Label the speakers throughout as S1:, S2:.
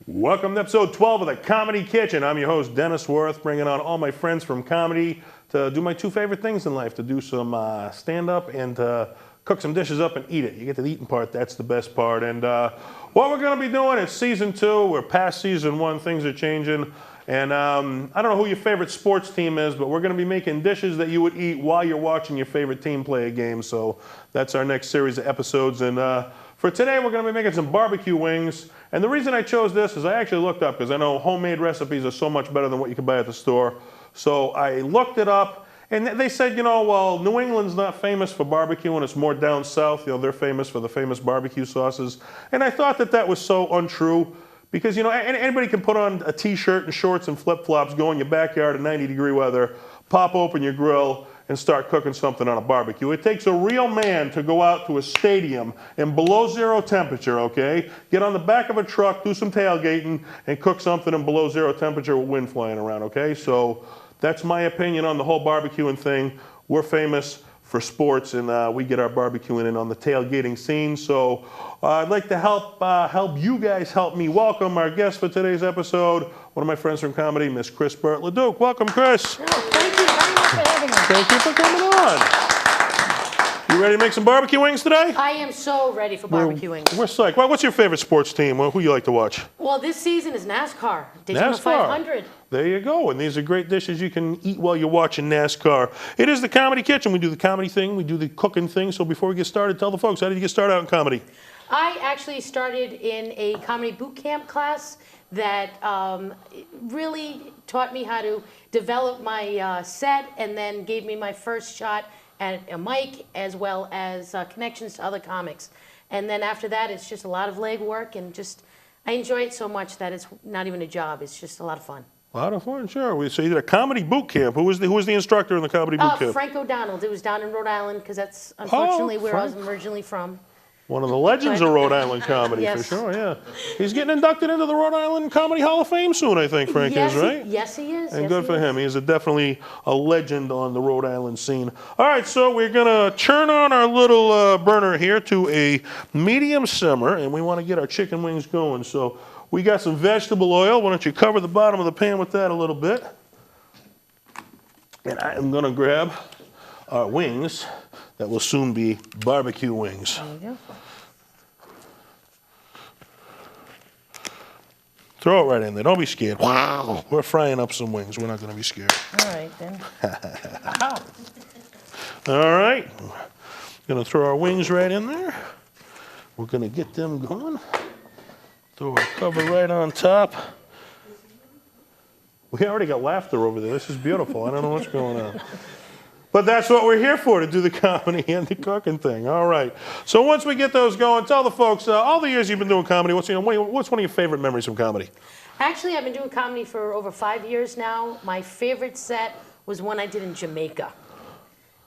S1: Welcome to episode 12 of the Comedy Kitchen. I'm your host, Dennis Wirth, bringing on all my friends from comedy to do my two favorite things in life, to do some stand-up and to cook some dishes up and eat it. You get to the eating part, that's the best part. And what we're going to be doing is season 2. We're past season 1, things are changing. And I don't know who your favorite sports team is, but we're going to be making dishes that you would eat while you're watching your favorite team play a game. So that's our next series of episodes. And for today, we're going to be making some barbecue wings. And the reason I chose this is I actually looked up, because I know homemade recipes are so much better than what you can buy at the store. So I looked it up, and they said, you know, well, New England's not famous for barbecue, and it's more down south. You know, they're famous for the famous barbecue sauces. And I thought that that was so untrue, because, you know, anybody can put on a t-shirt and shorts and flip-flops, go in your backyard in 90-degree weather, pop open your grill, and start cooking something on a barbecue. It takes a real man to go out to a stadium in below zero temperature, okay? Get on the back of a truck, do some tailgating, and cook something in below zero temperature with wind flying around, okay? So that's my opinion on the whole barbecuing thing. We're famous for sports, and we get our barbecuing in on the tailgating scene. So I'd like to help you guys help me welcome our guest for today's episode, one of my friends from comedy, Miss Kris Bert LeDuc. Welcome, Kris.
S2: Oh, thank you very much for having me.
S1: Thank you for coming on. You ready to make some barbecue wings today?
S2: I am so ready for barbecue wings.
S1: We're psyched. Well, what's your favorite sports team? Who you like to watch?
S2: Well, this season is NASCAR. Daytona 500.
S1: There you go. And these are great dishes you can eat while you're watching NASCAR. It is the Comedy Kitchen. We do the comedy thing. We do the cooking thing. So before we get started, tell the folks, how did you get started out in comedy?
S2: I actually started in a comedy boot camp class that really taught me how to develop my set, and then gave me my first shot at a mic, as well as connections to other comics. And then after that, it's just a lot of leg work, and just, I enjoy it so much that it's not even a job. It's just a lot of fun.
S1: A lot of fun, sure. So you did a comedy boot camp. Who was the instructor in the comedy boot camp?
S2: Frank O'Donnell. It was down in Rhode Island, because that's unfortunately where I was originally from.
S1: One of the legends of Rhode Island comedy,
S2: Yes.
S1: for sure, yeah. He's getting inducted into the Rhode Island Comedy Hall of Fame soon, I think, Frank is, right?
S2: Yes, he is.
S1: And good for him. He is definitely a legend on the Rhode Island scene. All right, so we're going to turn on our little burner here to a medium simmer, and we want to get our chicken wings going. So we got some vegetable oil. Why don't you cover the bottom of the pan with that a little bit? And I am going to grab our wings that will soon be barbecue wings.
S2: There you go.
S1: Throw it right in there. Don't be scared. Wow. We're frying up some wings. We're not going to be scared.
S2: All right, then.
S1: All right. Going to throw our wings right in there. We're going to get them going. Throw our cover right on top. We already got laughter over there. This is beautiful. I don't know what's going on. But that's what we're here for, to do the comedy and the cooking thing. All right. So once we get those going, tell the folks, all the years you've been doing comedy, what's one of your favorite memories from comedy?
S2: Actually, I've been doing comedy for over 5 years now. My favorite set was one I did in Jamaica.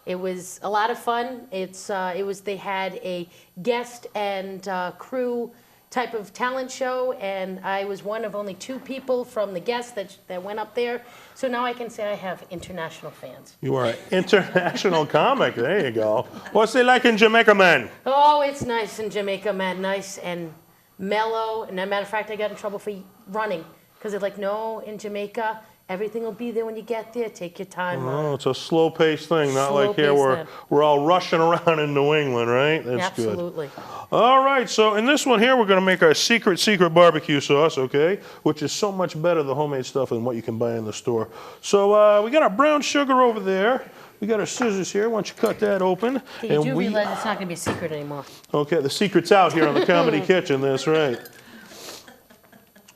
S2: It was a lot of fun. They had a guest and crew type of talent show, and I was one of only 2 people from the guests that went up there. So now I can say I have international fans.
S1: You are an international comic. There you go. What's it like in Jamaica, man?
S2: Oh, it's nice in Jamaica, man. Nice and mellow. And as a matter of fact, I got in trouble for running, because they're like, no, in Jamaica, everything will be there when you get there. Take your time.
S1: Oh, it's a slow-paced thing, not like here where we're all rushing around in New England, right? That's
S2: Absolutely.
S1: Good. All right, so in this one here, we're going to make our secret barbecue sauce, okay? Which is so much better, the homemade stuff, than what you can buy in the store. So we got our brown sugar over there. We got our scissors here. Why don't you cut that open?
S2: You do realize it's not going to be a secret anymore.
S1: Okay, the secret's out here on the Comedy Kitchen. That's right.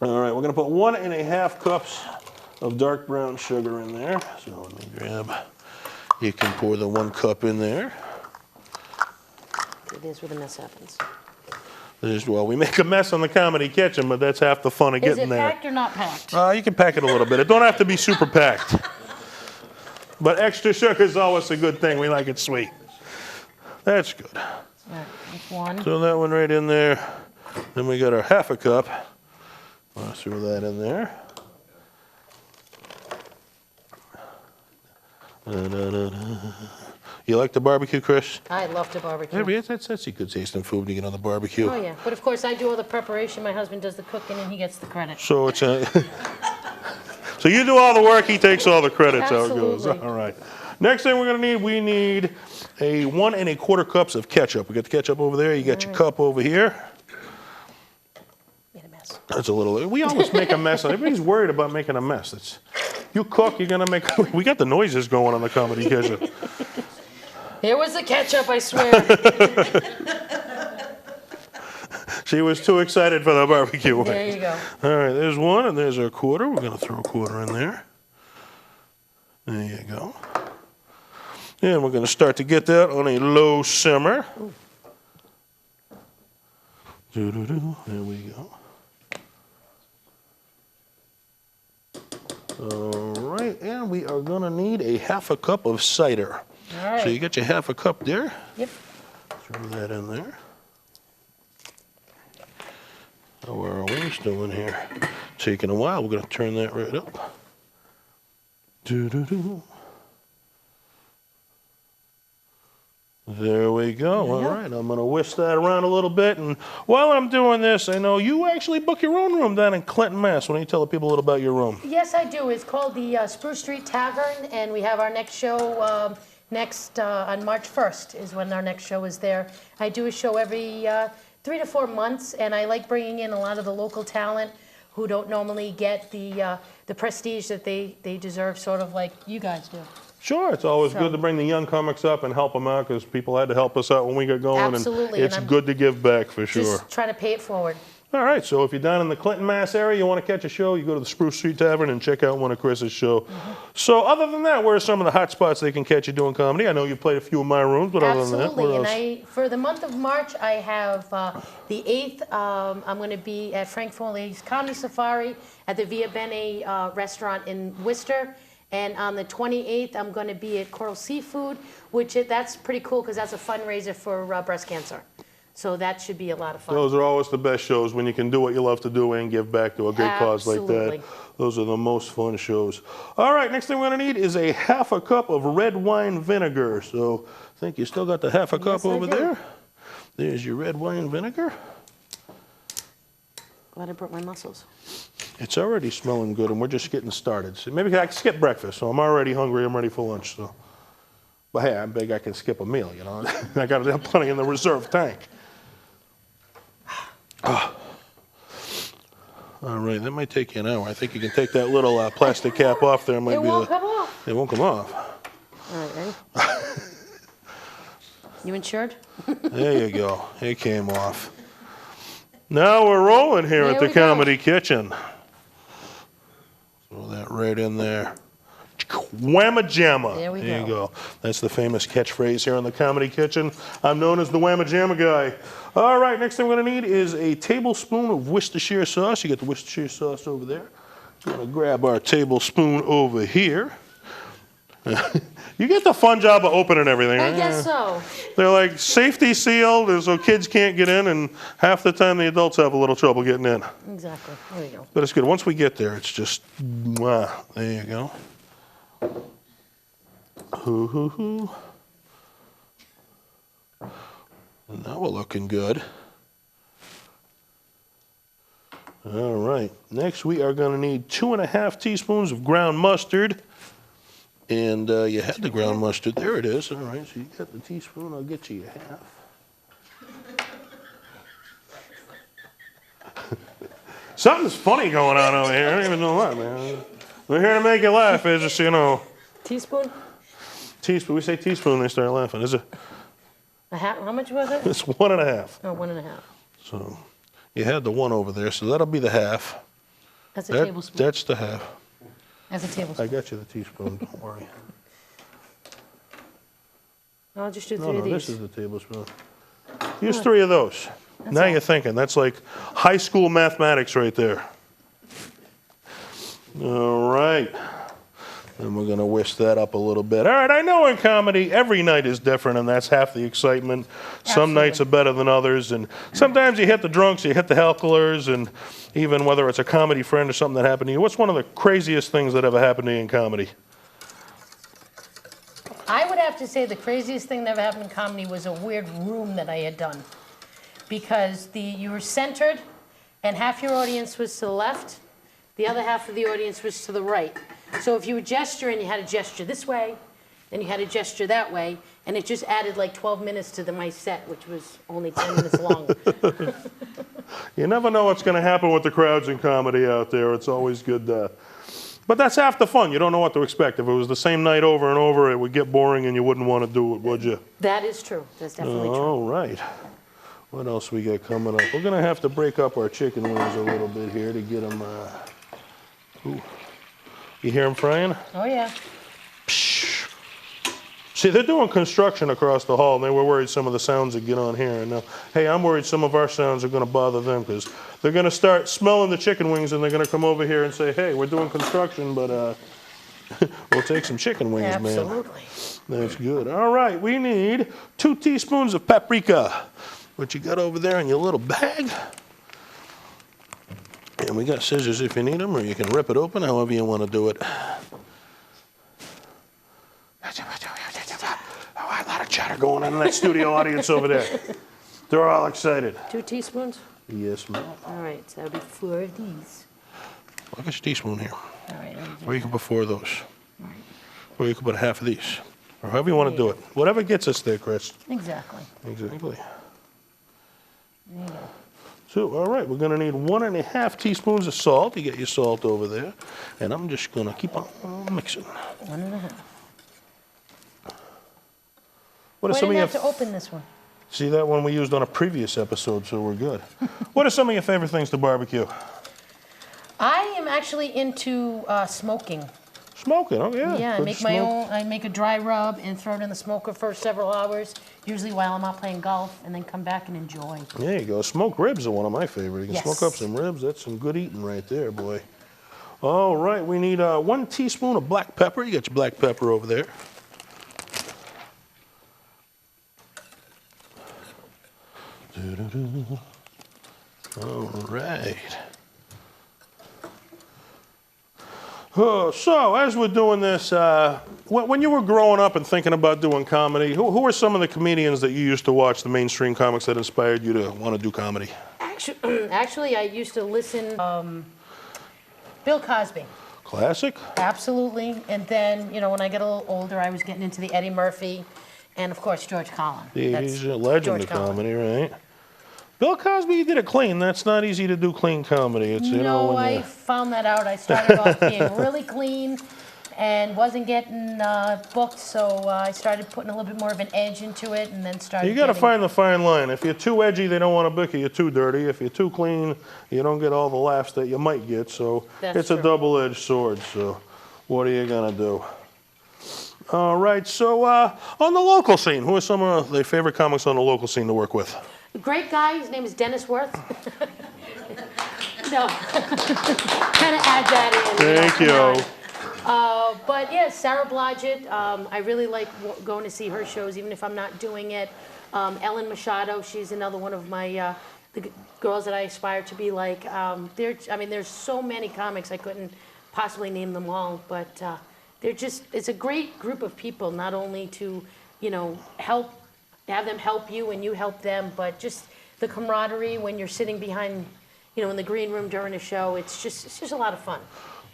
S1: All right, we're going to put 1.5 cups of dark brown sugar in there. So let me grab, you can pour the 1 cup in there.
S2: It is where the mess happens.
S1: Well, we make a mess in the Comedy Kitchen, but that's half the fun of
S2: Is
S1: getting
S2: it
S1: there.
S2: packed or not packed?
S1: You can pack it a little bit. It don't have to be super packed. But extra sugar is always a good thing. We like it sweet. That's good.
S2: All right, that's one.
S1: Throw that one right in there. Then we got our half a cup. I'll throw that in there. You like the barbecue, Kris?
S2: I love to barbecue.
S1: Yeah, that's a good tasting food when you get on the barbecue.
S2: Oh, yeah. But of course, I do all the preparation. My husband does the cooking, and he gets the credit.
S1: So it's so you do all the work, he takes all the credit. How it goes.
S2: Absolutely.
S1: All right. Next thing we're gonna need, we need a 1 1/4 cups of ketchup. We got the ketchup over there. You got your cup over here.
S2: Made a mess.
S1: That's a little. We always make a mess. Everybody's worried about making a mess. You cook, you're gonna make. We got the noises going on the Comedy Kitchen.
S2: Here was the ketchup, I swear.
S1: She was too excited for the barbecue.
S2: There you go.
S1: All right, there's one, and there's our quarter. We're gonna throw a quarter in there. There you go. And we're gonna start to get that on a low simmer. Doo-doo-doo. There we go. All right, and we are gonna need a half a cup of cider.
S2: All right.
S1: So you got your half a cup there.
S2: Yep.
S1: Throw that in there. How are our wings doing here? Taking a while. We're going to turn that right up. Doo-doo-doo. There we go. All right, I'm going to whisk that around a little bit. And while I'm doing this, I know you actually book your own room down in Clinton, Mass. Why don't you tell the people a little about your room?
S2: Yes, I do. It's called the Spruce Street Tavern, and we have our next show on March 1st is when our next show is there. I do a show every 3 to 4 months, and I like bringing in a lot of the local talent who don't normally get the prestige that they deserve, sort of like you guys do.
S1: Sure, it's always good to bring the young comics up and help them out because people had to help us out when we got going.
S2: Absolutely.
S1: And it's good to give back for sure.
S2: Just trying to pay it forward.
S1: All right, so if you're down in the Clinton, Mass area, you want to catch a show, you go to the Spruce Street Tavern and check out one of Kris's shows. So other than that, where are some of the hot spots they can catch you doing comedy? I know you've played a few of my rooms, but other than that,
S2: Absolutely,
S1: what else?
S2: and for the month of March, I have the 8th, I'm going to be at Frank Foley's Comedy Safari at the Via Bene restaurant in Worcester. And on the 28th, I'm going to be at Coral Seafood, that's pretty cool because that's a fundraiser for breast cancer. So that should be a lot of fun.
S1: Those are always the best shows when you can do what you love to do and give back to a great cause like
S2: Absolutely.
S1: that. Those are the most fun shows. All right, next thing we're going to need is a half a cup of red wine vinegar. So I think you still got the half a cup
S2: Yes, I
S1: over
S2: do.
S1: there. There's your red wine vinegar.
S2: Glad I brought my muscles.
S1: It's already smelling good, and we're just getting started. So maybe I can skip breakfast, so I'm already hungry. I'm ready for lunch. So, but hey, I'm big. I can skip a meal. You know, I got plenty in the reserve tank. All right, that might take you an hour. I think you can take that little plastic cap off there.
S2: It won't come off.
S1: It won't come off.
S2: All right, ready? You insured?
S1: There you go. It came off. Now we're rolling here at the Comedy Kitchen. Throw that right in there. Whamma jamma.
S2: There we
S1: There you
S2: go.
S1: go. That's the famous catchphrase here in the Comedy Kitchen. I'm known as the Whamma jamma guy. All right, next thing we're going to need is a tablespoon of Worcestershire sauce. You got the Worcestershire sauce over there. We're going to grab our tablespoon over here. You get the fun job of opening everything,
S2: I
S1: right?
S2: guess so.
S1: They're like safety sealed, so kids can't get in, and half the time the adults have a little trouble getting in.
S2: Exactly. There you go.
S1: But it's good. Once we get there, it's just, mwah. There you go. Hoo, hoo, hoo. And now we're looking good. All right. Next, we are going to need 2½ teaspoons of ground mustard. And you had the ground mustard. There it is. All right, so you got the teaspoon. I'll get you half. Something's funny going on over here. I don't even know what, man. We're here to make you laugh. It's just, you know.
S2: Teaspoon?
S1: Teaspoon. We say teaspoon, they start laughing. Is it?
S2: A half? How much was it?
S1: It's 1½.
S2: Oh, 1½.
S1: So you had the one over there, so that'll be the half.
S2: That's a tablespoon.
S1: That's the half.
S2: That's a tablespoon.
S1: I got you the teaspoon. Don't worry.
S2: I'll just do
S1: No,
S2: three
S1: no,
S2: of these.
S1: this is the tablespoon. Use 3 of those. Now you're thinking. That's like high school mathematics right there. All right. And we're going to whisk that up a little bit. All right, I know in comedy, every night is different, and that's half the excitement. Some nights are better than others, and sometimes you hit the drunks, you hit the hecklers, and even whether it's a comedy friend or something that happened to you. What's one of the craziest things that ever happened to you in comedy?
S2: I would have to say the craziest thing that ever happened in comedy was a weird room that I had done. Because you were centered, and half your audience was to the left, the other half of the audience was to the right. So if you were gesturing, you had to gesture this way, then you had to gesture that way, and it just added like 12 minutes to my set, which was only 10 minutes long.
S1: You never know what's going to happen with the crowds in comedy out there. It's always good. But that's half the fun. You don't know what to expect. If it was the same night over and over, it would get boring and you wouldn't want to do it, would you?
S2: That is true. That's definitely true.
S1: All right. What else we got coming up? We're going to have to break up our chicken wings a little bit here to get them... Ooh. You hear them frying?
S2: Oh, yeah.
S1: Psh. See, they're doing construction across the hall, and they were worried some of the sounds would get on here. And now, hey, I'm worried some of our sounds are going to bother them because they're going to start smelling the chicken wings, and they're going to come over here and say, hey, we're doing construction, but we'll take some chicken wings,
S2: Absolutely.
S1: man. That's good. All right, we need 2 teaspoons of paprika, what you got over there in your little bag. And we got scissors if you need them, or you can rip it open, however you want to do it. A lot of chatter going on in that studio audience over there. They're all excited.
S2: 2 teaspoons?
S1: Yes, ma'am.
S2: All right, so that'll be 4 of these.
S1: Look at your teaspoon here.
S2: All right.
S1: Or you can put 4 of those. Or you can put half of these. Or however you want to do it. Whatever gets us there, Kris.
S2: Exactly.
S1: Exactly.
S2: There you go.
S1: So, all right, we're going to need 1½ teaspoons of salt. You get your salt over there. And I'm just going to keep on mixing.
S2: 1½.
S1: What are
S2: Why
S1: some
S2: didn't
S1: of
S2: I
S1: your...
S2: have to open this one?
S1: See, that one we used on a previous episode, so we're good. What are some of your favorite things to barbecue?
S2: I am actually into smoking.
S1: Smoking, oh yeah.
S2: Yeah, I
S1: Good
S2: make my
S1: smoke.
S2: own. I make a dry rub and throw it in the smoker for several hours, usually while I'm out playing golf, and then come back and enjoy.
S1: There you go. Smoked ribs are one of my favorites. You can
S2: Yes.
S1: smoke up some ribs. That's some good eating right there, boy. All right, we need 1 teaspoon of black pepper. You got your black pepper over there. All right. So, as we're doing this, when you were growing up and thinking about doing comedy, who were some of the comedians that you used to watch, the mainstream comics that inspired you to want to do comedy?
S2: Actually, I used to listen. Bill Cosby.
S1: Classic?
S2: Absolutely. And then, when I get a little older, I was getting into the Eddie Murphy, and of course George Carlin.
S1: He's a legend
S2: George
S1: of
S2: Carlin.
S1: comedy, right? Bill Cosby did it clean. That's not easy to do clean comedy. It's,
S2: No,
S1: when
S2: I found that out. I started off being really clean and wasn't getting booked, so I started putting a little bit more of an edge into it, and then started.
S1: You got to
S2: getting-
S1: find the fine line. If you're too edgy, they don't want to book you. You're too dirty. If you're too clean, you don't get all the laughs that you might get. So
S2: That's
S1: it's a
S2: true.
S1: double-edged sword. So what are you gonna do? All right. So on the local scene, who are some of their favorite comics on the local scene to work with?
S2: A great guy. His name is Dennis Wirth. No, kind of add that in.
S1: Thank
S2: come
S1: you.
S2: on. But yeah, Sarah Blodgett. I really like going to see her shows, even if I'm not doing it. Ellen Machado. She's another one of my the girls that I aspire to be like. There's so many comics I couldn't possibly name them all, but it's a great group of people. Not only to have them help you and you help them, but just the camaraderie when you're sitting behind, in the green room during a show. It's just a lot of fun.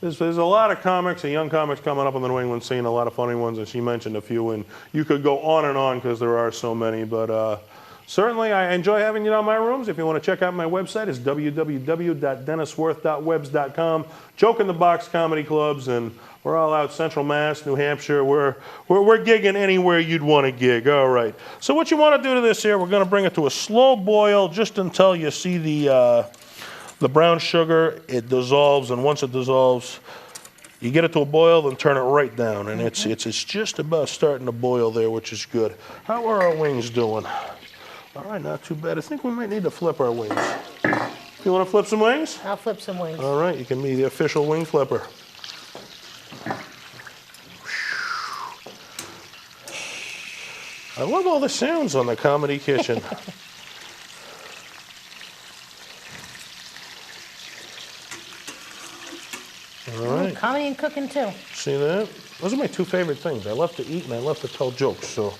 S1: There's a lot of comics and young comics coming up on the New England scene, a lot of funny ones, and she mentioned a few, and you could go on and on because there are so many, but certainly I enjoy having you down my rooms. If you want to check out my website, it's www.denniswirth.webs.com. Joke in the Box Comedy Clubs, and we're all out Central Mass, New Hampshire. We're gigging anywhere you'd want to gig. All right. So what you want to do to this here, we're going to bring it to a slow boil just until you see the brown sugar. It dissolves, and once it dissolves, you get it to a boil, then turn it right down, and it's just about starting to boil there, which is good. How are our wings doing? All right, not too bad. I think we might need to flip our wings. You want to flip some wings?
S2: I'll flip some wings.
S1: All right, you can be the official wing flipper. I love all the sounds on the Comedy Kitchen. All right.
S2: Comedy and cooking too.
S1: See that? Those are my two favorite things. I love to eat and I love to tell jokes. So,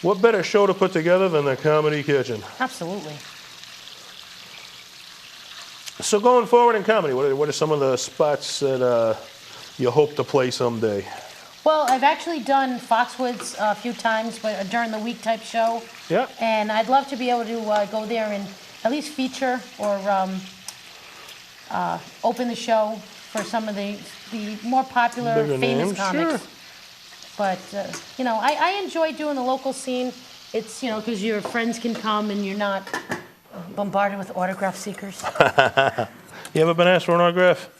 S1: what better show to put together than the Comedy Kitchen?
S2: Absolutely.
S1: So, going forward in comedy, what are some of the spots that you hope to play someday?
S2: Well, I've actually done Foxwoods a few times, but during the week type show.
S1: Yeah.
S2: And I'd love to be able to go there and at least feature or open the show for some of the more popular,
S1: Bigger
S2: famous
S1: names,
S2: comics.
S1: sure.
S2: But, you know, I enjoy doing the local scene. It's, you know, because your friends can come and you're not bombarded with autograph seekers.
S1: You ever been asked for an autograph?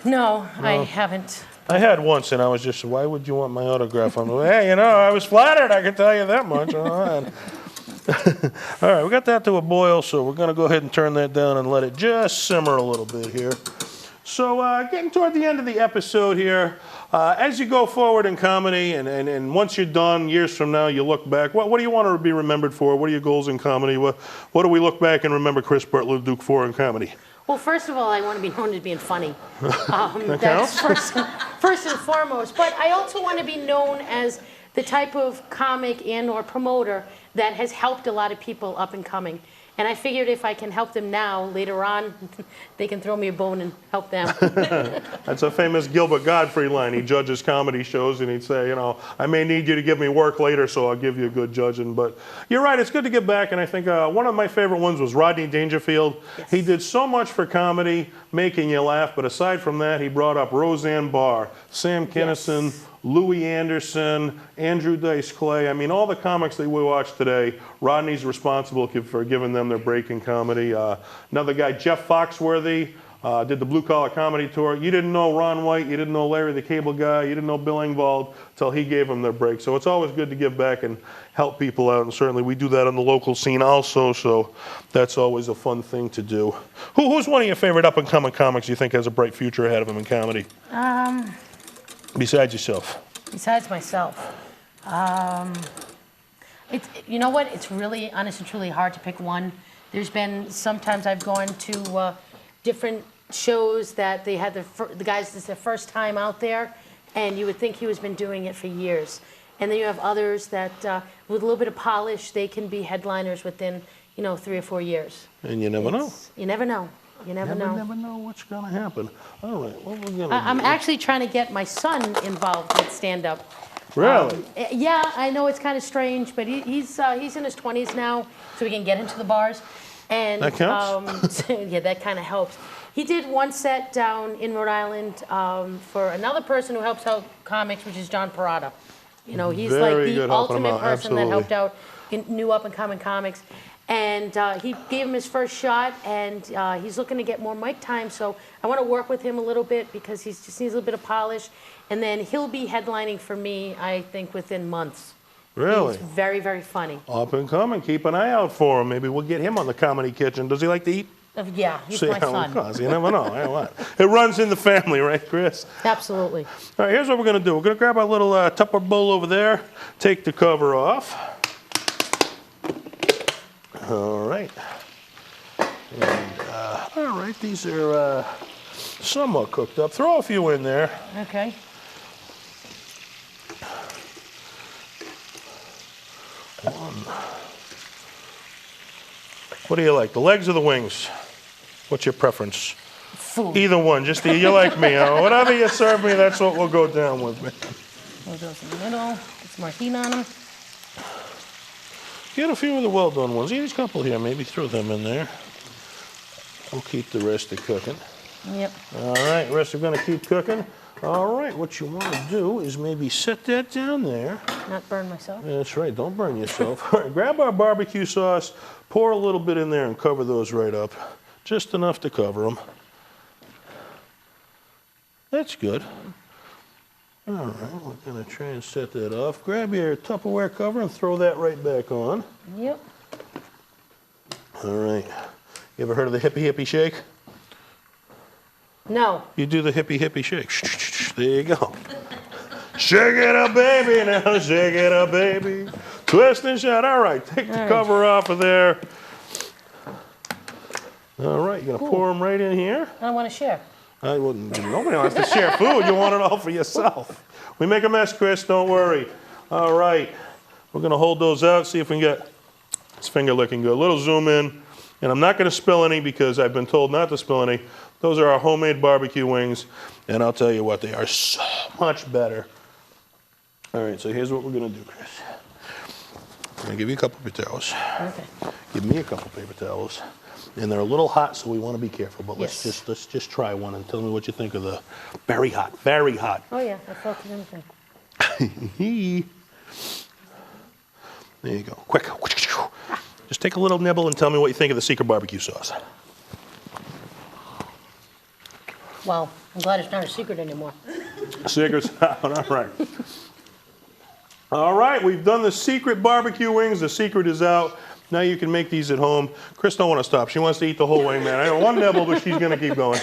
S2: No, I haven't.
S1: I had once, and I was just, why would you want my autograph? I'm like, hey, you know, I was flattered, I can tell you that much. All right. All right, we got that to a boil, so we're going to go ahead and turn that down and let it just simmer a little bit here. So getting toward the end of the episode here, as you go forward in comedy, and once you're done, years from now, you look back, what do you want to be remembered for? What are your goals in comedy? What do we look back and remember Kris Bert LeDuc for in comedy?
S2: Well, first of all, I want to be known as being funny.
S1: That
S2: That's
S1: counts?
S2: first and foremost. But I also want to be known as the type of comic and or promoter that has helped a lot of people up and coming. And I figured if I can help them now, later on, they can throw me a bone and help them.
S1: That's a famous Gilbert Gottfried line. He judges comedy shows, and he'd say, you know, I may need you to give me work later, so I'll give you a good judging. But you're right, it's good to give back, and I think one of my favorite ones was Rodney Dangerfield.
S2: Yes.
S1: He did so much for comedy, making you laugh, but aside from that, he brought up Roseanne Barr, Sam Kinison,
S2: Yes.
S1: Louis Anderson, Andrew Dice Clay. I mean, all the comics that we watch today, Rodney's responsible for giving them their break in comedy. Another guy, Jeff Foxworthy, did the Blue Collar Comedy Tour. You didn't know Ron White, you didn't know Larry the Cable Guy, you didn't know Bill Engvall until he gave them their break. So it's always good to give back and help people out, and certainly we do that on the local scene also, so that's always a fun thing to do. Who's one of your favorite up-and-coming comics you think has a bright future ahead of him in comedy? Besides yourself?
S2: Besides myself. You know what? It's really, honest and truly hard to pick one. There's been, sometimes I've gone to different shows that they had the guys, it's their first time out there, and you would think he was been doing it for years. And then you have others that, with a little bit of polish, they can be headliners within, 3 or 4 years.
S1: And you never know.
S2: You never know. You never know.
S1: Never know what's going to happen. All right, what we're going to
S2: I'm
S1: do?
S2: actually trying to get my son involved with stand-up.
S1: Really?
S2: Yeah, I know it's kind of strange, but he's in his 20s now, so we can get into the bars. And
S1: That counts?
S2: yeah, that kind of helps. He did one set down in Rhode Island for another person who helps out comics, which is John Parada. He's
S1: Very
S2: like
S1: good
S2: the
S1: helping him
S2: ultimate
S1: out,
S2: person that
S1: absolutely.
S2: helped out in new up-and-coming comics. And he gave him his first shot, and he's looking to get more mic time. So I want to work with him a little bit because he just needs a little bit of polish. And then he'll be headlining for me, I think, within months.
S1: Really?
S2: He's very, very funny.
S1: Up and coming. Keep an eye out for him. Maybe we'll get him on the Comedy Kitchen. Does he like to eat?
S2: Yeah, he's
S1: See
S2: my
S1: how it
S2: son.
S1: goes. You never know. Hey, what? It runs in the family, right, Kris?
S2: Absolutely.
S1: All right, here's what we're going to do. We're going to grab our little Tupper bowl over there, take the cover off. All right. And, all right, these are somewhat cooked up. Throw a few in there.
S2: Okay.
S1: What do you like, the legs or the wings? What's your preference?
S2: Food.
S1: Either one, just you like me. Whatever you serve me, that's what we'll go down with, man.
S2: We'll go in the middle, get some more heat on them.
S1: Get a few of the well-done ones. There's a couple here. Maybe throw them in there. We'll keep the rest of cooking.
S2: Yep.
S1: All right, rest are going to keep cooking. All right, what you want to do is maybe set that down there.
S2: Not burn myself.
S1: That's right, don't burn yourself. All right, grab our barbecue sauce, pour a little bit in there and cover those right up. Just enough to cover them. That's good. All right, we're going to try and set that off. Grab your Tupperware cover and throw that right back on.
S2: Yep.
S1: All right. You ever heard of the hippie hippie shake?
S2: No.
S1: You do the hippie hippie shake. There you go. Shake it up, baby, now shake it up, baby. Twist and shout. All right, take the cover off of there. All right, you're going to pour them right in here.
S2: I want to share.
S1: Nobody wants to share food. You want it all for yourself. We make a mess, Kris, don't worry. All right, we're going to hold those out, see if we can get this finger looking good. A little zoom in, and I'm not going to spill any because I've been told not to spill any. Those are our homemade barbecue wings, and I'll tell you what, they are so much better. All right, so here's what we're going to do, Kris. I'm going to give you a couple paper towels.
S2: Okay.
S1: Give me a couple paper towels. And they're a little hot, so we want to be careful. But
S2: Yes.
S1: let's just try one and tell me what you think of the very hot, very hot.
S2: Oh yeah, I felt it in the thing.
S1: There you go. Quick. Just take a little nibble and tell me what you think of the secret barbecue sauce.
S2: Wow, I'm glad it's not a secret anymore.
S1: Secret's out. All right. All right, we've done the secret barbecue wings. The secret is out. Now you can make these at home. Kris don't want to stop. She wants to eat the whole wing, man. I know one nibble, but she's going to keep going.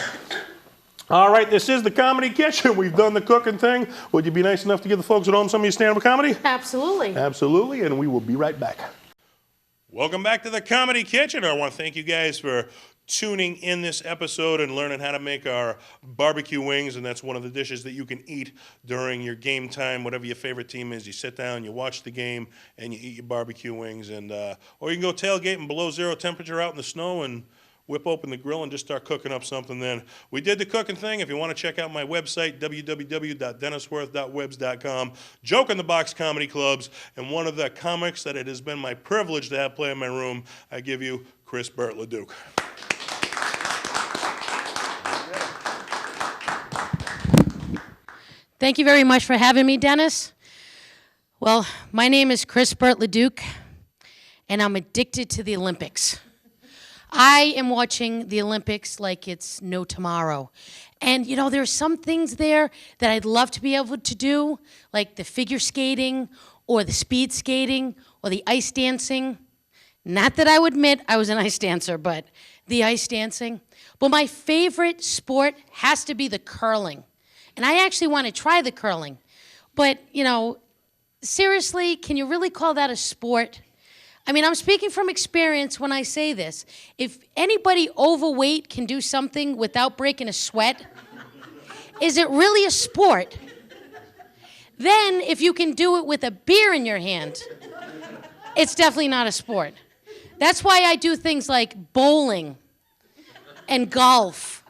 S1: All right, this is the Comedy Kitchen. We've done the cooking thing. Would you be nice enough to give the folks at home some of your stand-up comedy?
S2: Absolutely.
S1: Absolutely, and we will be right back. Welcome back to the Comedy Kitchen. I want to thank you guys for tuning in this episode and learning how to make our barbecue wings, and that's one of the dishes that you can eat during your game time, whatever your favorite team is. You sit down, you watch the game, and you eat your barbecue wings, and or you can go tailgate in below zero temperature out in the snow and whip open the grill and just start cooking up something then. We did the cooking thing. If you want to check out my website, www.denniswirth.webs.com, Joke in the Box Comedy Clubs, and one of the comics that it has been my privilege to have play in my room, I give you Kris Bert LeDuc.
S2: Thank you very much for having me, Dennis. Well, my name is Kris Bert LeDuc, and I'm addicted to the Olympics. I am watching the Olympics like it's no tomorrow. And, you know, there are some things there that I'd love to be able to do, like the figure skating or the speed skating or the ice dancing. Not that I would admit I was an ice dancer, but the ice dancing. But my favorite sport has to be the curling. And I actually want to try the curling. But, you know, seriously, can you really call that a sport? I mean, I'm speaking from experience when I say this. If anybody overweight can do something without breaking a sweat, is it really a sport? Then, if you can do it with a beer in your hand, it's definitely not a sport. That's why I do things like bowling and golf,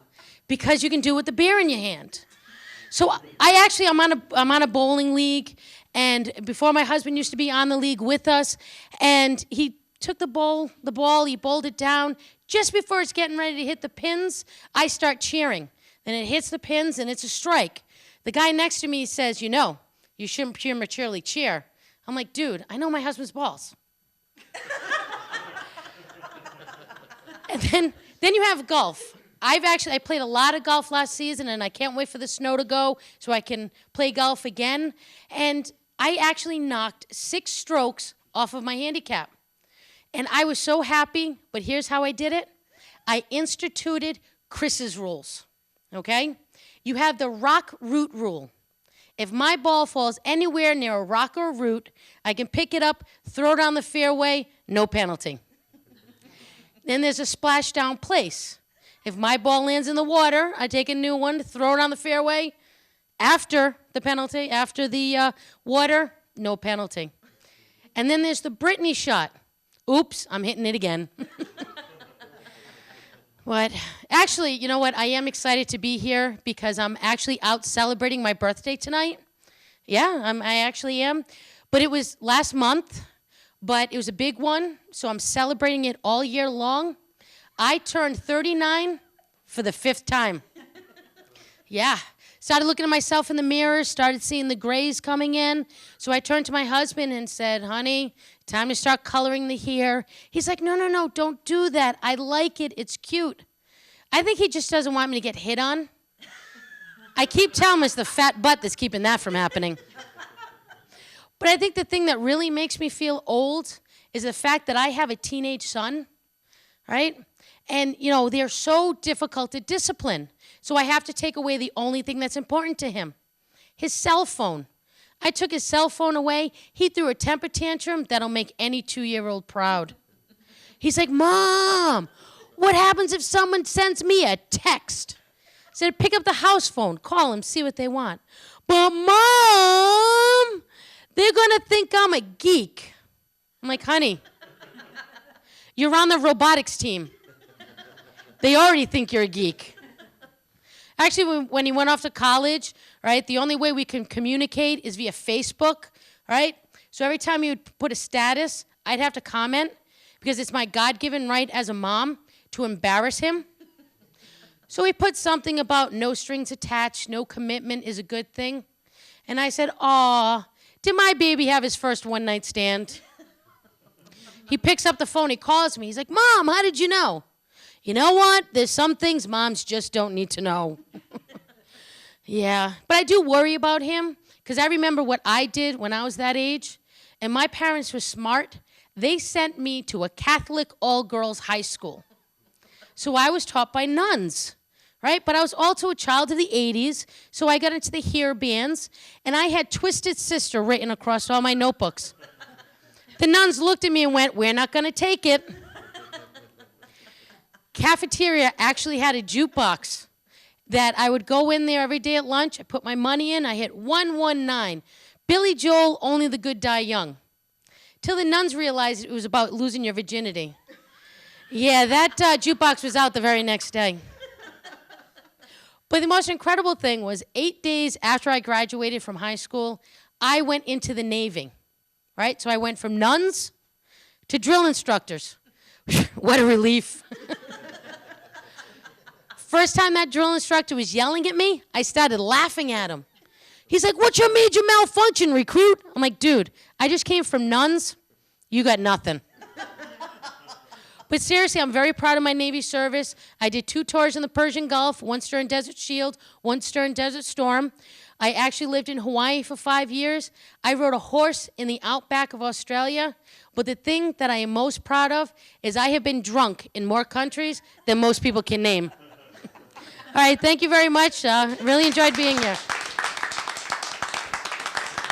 S2: because you can do it with the beer in your hand. So I'm on a bowling league, and before my husband used to be on the league with us, and he took the ball, he bowled it down. Just before it's getting ready to hit the pins, I start cheering. Then it hits the pins, and it's a strike. The guy next to me says, you know, you shouldn't prematurely cheer. I'm like, dude, I know my husband's balls. And then you have golf. I played a lot of golf last season, and I can't wait for the snow to go so I can play golf again. And I actually knocked 6 strokes off of my handicap. And I was so happy, but here's how I did it. I instituted Kris's rules, okay? You have the rock root rule. If my ball falls anywhere near a rock or a root, I can pick it up, throw it down the fairway, no penalty. Then there's a splashdown place. If my ball lands in the water, I take a new one, throw it on the fairway. After the penalty, after the water, no penalty. And then there's the Britney shot. Oops, I'm hitting it again. But actually, you know what? I am excited to be here because I'm actually out celebrating my birthday tonight. Yeah, I actually am. But it was last month, but it was a big one, so I'm celebrating it all year long. I turned 39 for the 5th time. Yeah. Started looking at myself in the mirror, started seeing the grays coming in. So I turned to my husband and said, honey, time to start coloring the hair. He's like, no, don't do that. I like it. It's cute. I think he just doesn't want me to get hit on. I keep telling him it's the fat butt that's keeping that from happening. But I think the thing that really makes me feel old is the fact that I have a teenage son, right? And, they're so difficult to discipline. So I have to take away the only thing that's important to him, his cell phone. I took his cell phone away. He threw a temper tantrum that'll make any 2-year-old proud. He's like, Mom, what happens if someone sends me a text? I said, pick up the house phone, call them, see what they want. But Mom, they're going to think I'm a geek. I'm like, honey, you're on the robotics team. They already think you're a geek. Actually, when he went off to college, right, the only way we can communicate is via Facebook, right? So every time he would put a status, I'd have to comment because it's my God-given right as a mom to embarrass him. So he put something about no strings attached, no commitment is a good thing. And I said, aw, did my baby have his first one-night stand? He picks up the phone, he calls me. He's like, Mom, how did you know? You know what? There's some things moms just don't need to know. Yeah, but I do worry about him because I remember what I did when I was that age, and my parents were smart. They sent me to a Catholic all-girls high school. So I was taught by nuns, right? But I was also a child of the 80s, so I got into the hair bands, and I had Twisted Sister written across all my notebooks. The nuns looked at me and went, we're not going to take it. Cafeteria actually had a jukebox that I would go in there every day at lunch. I put my money in. I hit 119. Billy Joel, Only the Good Die Young. Till the nuns realized it was about losing your virginity. Yeah, that jukebox was out the very next day. But the most incredible thing was 8 days after I graduated from high school, I went into the Navy, right? So I went from nuns to drill instructors. What a relief. First time that drill instructor was yelling at me, I started laughing at him. He's like, what's your major malfunction, recruit? I'm like, dude, I just came from nuns. You got nothing. But seriously, I'm very proud of my Navy service. I did 2 tours in the Persian Gulf, 1 during Desert Shield, 1 during Desert Storm. I actually lived in Hawaii for 5 years. I rode a horse in the outback of Australia. But the thing that I am most proud of is I have been drunk in more countries than most people can name. All right, thank you very much. Really enjoyed being here.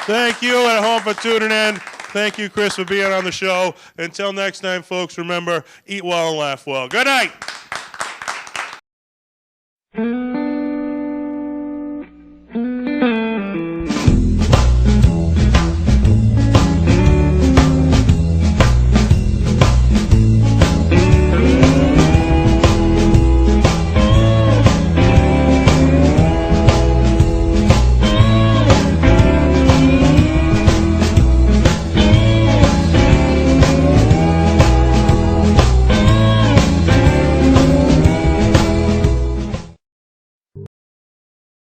S1: Thank you at home for tuning in. Thank you, Kris, for being on the show. Until next time, folks, remember, eat well and laugh well. Good night.